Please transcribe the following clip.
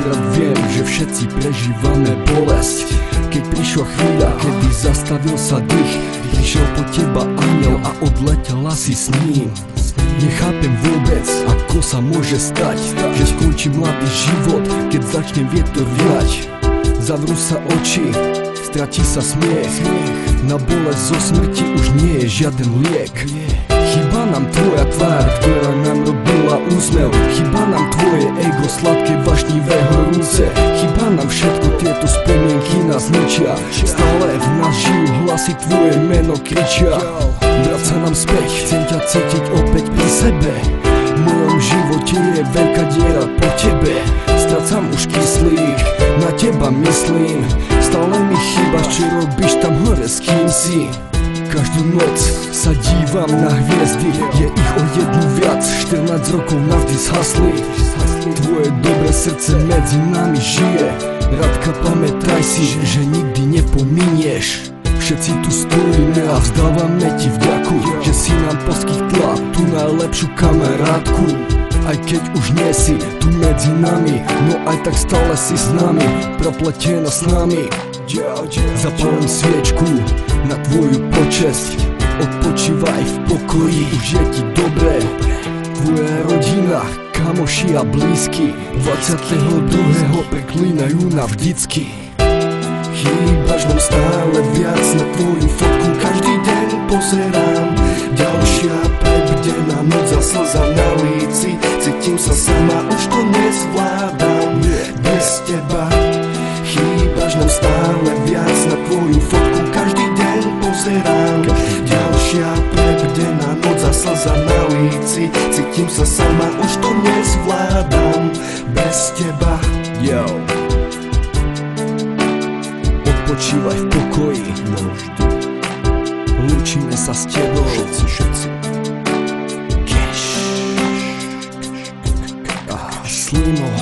Tentokrát viem, že všetci prežívame bolesť. Keď prišla chvíľa, kedy zastavil sa dých, prišiel po teba anjel a odletela si s ním. Nechápem vôbec, ako sa môže stať, že skončí mladý život, keď začne vietor viať. Zavrú sa oči, stratí sa smiech, na bolesť zo smrti už nie je žiaden liek. Chýba nám tvoja tvár, ktorá nám robila úsmev. Chýba nám tvoje ego, sladké vášnivé horúce. Chýba nám všetko, tieto spomienky nás ničia. Stále v nás žijú hlasy, tvoje meno kričia. Vráť sa nám späť, chcem ťa cítiť opäť pri sebe. V mojom živote je veľká diera po tebe. Strácam už kyslík, na teba myslím. Stále mi chýbaš, čo robíš tam hore, s kým si. Každú noc sa dívam na hviezdy, je ich o jednu viac, 14 rokov navždy zhasli. Tvoje dobré srdce medzi nami žije, Radka, pamätaj si, že nikdy nepominieš. Všetci tu stojíme a vzdávame ti vďaku, že si nám poskytla tú najlepšiu kamarátku. Aj keď už nie si tu medzi nami, no aj tak stále si s nami, propletená s nami. Zapálim sviečku na tvoju počesť, odpočívaj v pokoji, už je ti dobré. Tvoja rodina, kamoši a blízky 22. preklínajú navždycky. Chýbaš nám stále viac, na tvoju fotku každý deň pozerám. Ďalšia prebdená noc a slza na líci, cítim sa sama, už to nezvládam bez teba. Chýbaš nám stále viac, na tvoju fotku každý deň pozerám. Ďalšia prebdená noc a slza na líci, cítim sa sama, už to nezvládam bez teba. Yo, odpočívaj v pokoji, lúčime sa s tebou. Všetci Slimo.